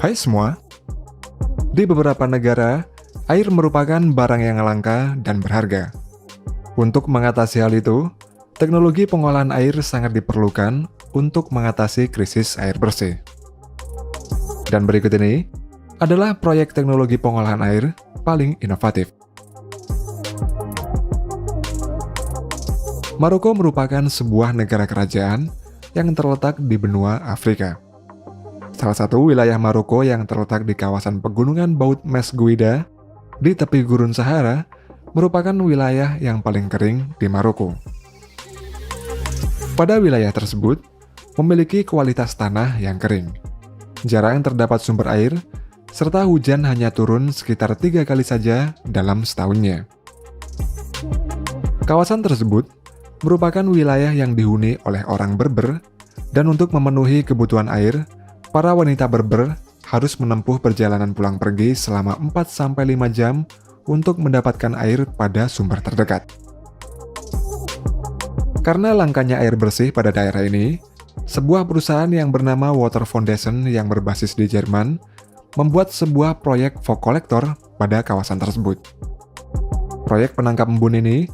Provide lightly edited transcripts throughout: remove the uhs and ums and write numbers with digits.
Hai semua, di beberapa negara, air merupakan barang yang langka dan berharga. Untuk mengatasi hal itu, teknologi pengolahan air sangat diperlukan untuk mengatasi krisis air bersih. Dan berikut ini adalah proyek teknologi pengolahan air paling inovatif. Maroko merupakan sebuah negara kerajaan yang terletak di benua Afrika. Salah satu wilayah Maroko yang terletak di kawasan pegunungan Baut Mesguida di tepi Gurun Sahara merupakan wilayah yang paling kering di Maroko. Pada wilayah tersebut, memiliki kualitas tanah yang kering. Jarang terdapat sumber air, serta hujan hanya turun sekitar 3 kali saja dalam setahunnya. Kawasan tersebut merupakan wilayah yang dihuni oleh orang Berber, dan untuk memenuhi kebutuhan air, para wanita Berber harus menempuh perjalanan pulang pergi selama 4-5 jam untuk mendapatkan air pada sumber terdekat. Karena langkanya air bersih pada daerah ini, sebuah perusahaan yang bernama Water Foundation yang berbasis di Jerman membuat sebuah proyek fog collector pada kawasan tersebut. Proyek penangkap embun ini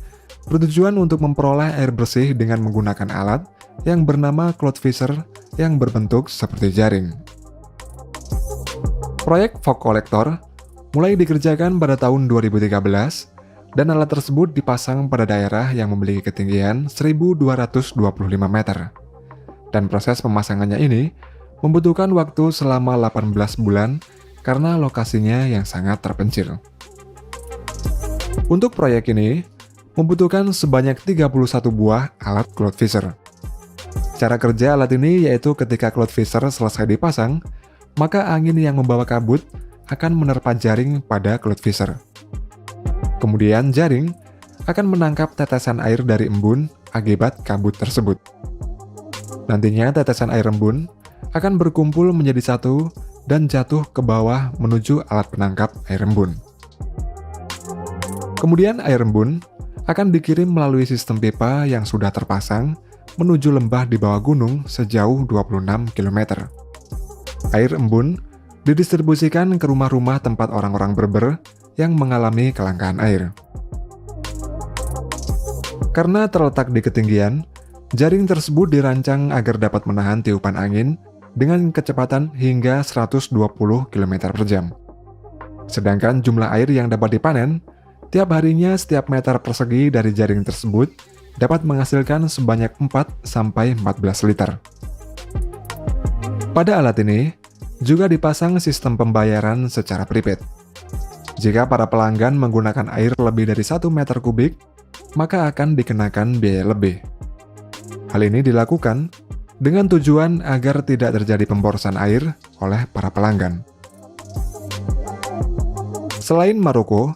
bertujuan untuk memperoleh air bersih dengan menggunakan alat yang bernama cloud fisher yang berbentuk seperti jaring. Proyek fog collector mulai dikerjakan pada tahun 2013 dan alat tersebut dipasang pada daerah yang memiliki ketinggian 1.225 meter. Dan proses pemasangannya ini membutuhkan waktu selama 18 bulan karena lokasinya yang sangat terpencil. Untuk proyek ini, membutuhkan sebanyak 31 buah alat cloud fisher. Cara kerja alat ini yaitu ketika cloud fisher selesai dipasang, maka angin yang membawa kabut akan menerpa jaring pada cloud fisher. Kemudian jaring akan menangkap tetesan air dari embun akibat kabut tersebut. Nantinya tetesan air embun akan berkumpul menjadi satu dan jatuh ke bawah menuju alat penangkap air embun. Kemudian air embun akan dikirim melalui sistem pipa yang sudah terpasang menuju lembah di bawah gunung sejauh 26 km. Air embun didistribusikan ke rumah-rumah tempat orang-orang Berber yang mengalami kelangkaan air. Karena terletak di ketinggian, jaring tersebut dirancang agar dapat menahan tiupan angin dengan kecepatan hingga 120 km per jam. Sedangkan jumlah air yang dapat dipanen, tiap harinya setiap meter persegi dari jaring tersebut dapat menghasilkan sebanyak 4-14 liter. Pada alat ini, juga dipasang sistem pembayaran secara prepaid. Jika para pelanggan menggunakan air lebih dari 1 meter kubik, maka akan dikenakan biaya lebih. Hal ini dilakukan dengan tujuan agar tidak terjadi pemborosan air oleh para pelanggan. Selain Maroko,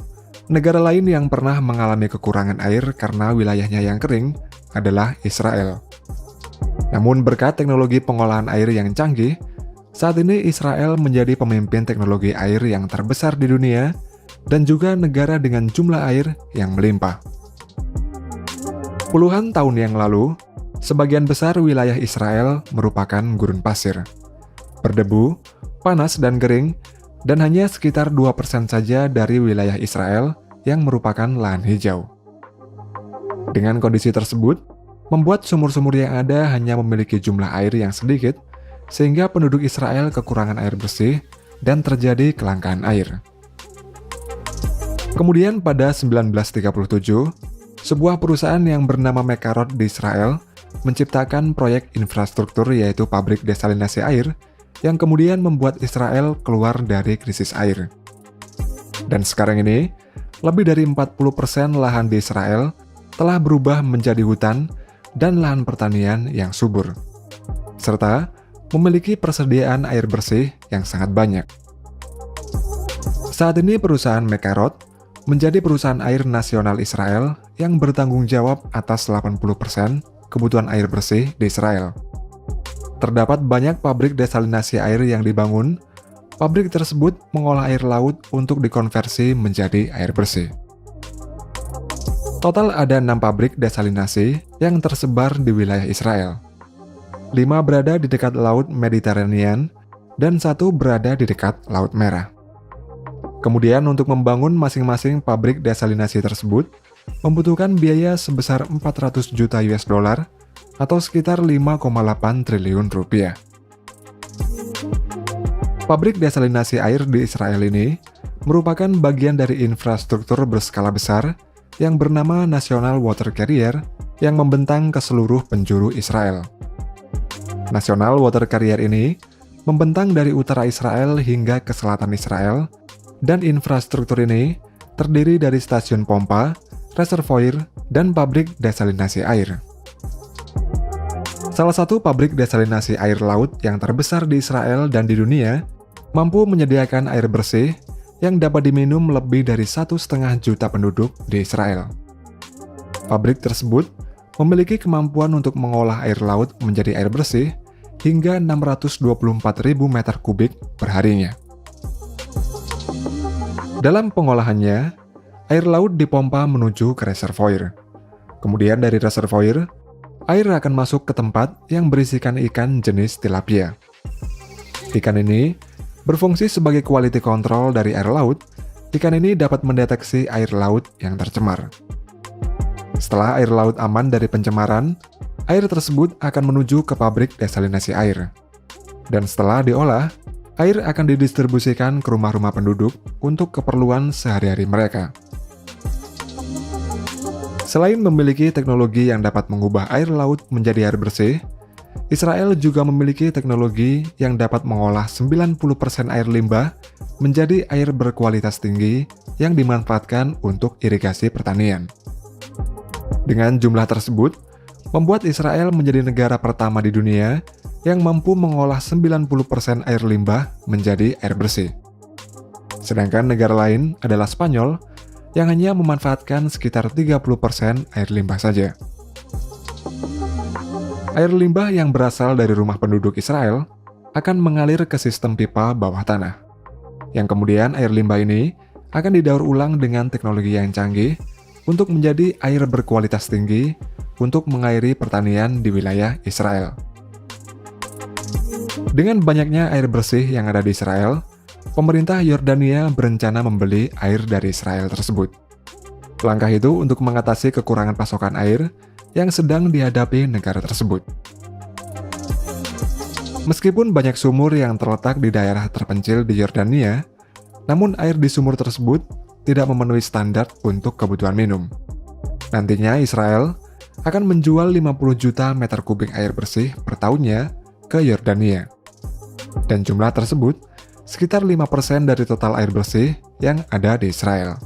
negara lain yang pernah mengalami kekurangan air karena wilayahnya yang kering adalah Israel. Namun berkat teknologi pengolahan air yang canggih, saat ini Israel menjadi pemimpin teknologi air yang terbesar di dunia dan juga negara dengan jumlah air yang melimpah. Puluhan tahun yang lalu, sebagian besar wilayah Israel merupakan gurun pasir, berdebu, panas dan kering, dan hanya sekitar 2% saja dari wilayah Israel yang merupakan lahan hijau. Dengan kondisi tersebut, membuat sumur-sumur yang ada hanya memiliki jumlah air yang sedikit, sehingga penduduk Israel kekurangan air bersih dan terjadi kelangkaan air. Kemudian pada 1937, sebuah perusahaan yang bernama Mekarot di Israel menciptakan proyek infrastruktur yaitu pabrik desalinasi air yang kemudian membuat Israel keluar dari krisis air. Dan sekarang ini, lebih dari 40% lahan di Israel telah berubah menjadi hutan dan lahan pertanian yang subur, serta memiliki persediaan air bersih yang sangat banyak. Saat ini perusahaan Mekarot menjadi perusahaan air nasional Israel yang bertanggung jawab atas 80% kebutuhan air bersih di Israel. Terdapat banyak pabrik desalinasi air yang dibangun. Pabrik tersebut mengolah air laut untuk dikonversi menjadi air bersih. Total ada 6 pabrik desalinasi yang tersebar di wilayah Israel. 5 berada di dekat Laut Mediterranean dan satu berada di dekat Laut Merah. Kemudian untuk membangun masing-masing pabrik desalinasi tersebut membutuhkan biaya sebesar 400 juta US dollar atau sekitar 5,8 triliun rupiah. Pabrik desalinasi air di Israel ini merupakan bagian dari infrastruktur berskala besar yang bernama National Water Carrier yang membentang ke seluruh penjuru Israel. National Water Carrier ini membentang dari utara Israel hingga ke selatan Israel, dan infrastruktur ini terdiri dari stasiun pompa, reservoir, dan pabrik desalinasi air. Salah satu pabrik desalinasi air laut yang terbesar di Israel dan di dunia mampu menyediakan air bersih yang dapat diminum lebih dari 1,5 juta penduduk di Israel. Pabrik tersebut memiliki kemampuan untuk mengolah air laut menjadi air bersih hingga 624.000 meter kubik perharinya. Dalam pengolahannya, air laut dipompa menuju ke reservoir. Kemudian dari reservoir, air akan masuk ke tempat yang berisikan ikan jenis tilapia. Ikan ini berfungsi sebagai quality control dari air laut. Ikan ini dapat mendeteksi air laut yang tercemar. Setelah air laut aman dari pencemaran, air tersebut akan menuju ke pabrik desalinasi air. Dan setelah diolah, air akan didistribusikan ke rumah-rumah penduduk untuk keperluan sehari-hari mereka. Selain memiliki teknologi yang dapat mengubah air laut menjadi air bersih, Israel juga memiliki teknologi yang dapat mengolah 90% air limbah menjadi air berkualitas tinggi yang dimanfaatkan untuk irigasi pertanian. Dengan jumlah tersebut, membuat Israel menjadi negara pertama di dunia yang mampu mengolah 90% air limbah menjadi air bersih. Sedangkan negara lain adalah Spanyol yang hanya memanfaatkan sekitar 30% air limbah saja. Air limbah yang berasal dari rumah penduduk Israel akan mengalir ke sistem pipa bawah tanah, yang kemudian air limbah ini akan didaur ulang dengan teknologi yang canggih untuk menjadi air berkualitas tinggi untuk mengairi pertanian di wilayah Israel. Dengan banyaknya air bersih yang ada di Israel, pemerintah Yordania berencana membeli air dari Israel tersebut. Langkah itu untuk mengatasi kekurangan pasokan air yang sedang dihadapi negara tersebut. Meskipun banyak sumur yang terletak di daerah terpencil di Yordania, namun air di sumur tersebut tidak memenuhi standar untuk kebutuhan minum. Nantinya Israel akan menjual 50 juta meter kubik air bersih per tahunnya ke Yordania. Dan jumlah tersebut sekitar 5% dari total air bersih yang ada di Israel.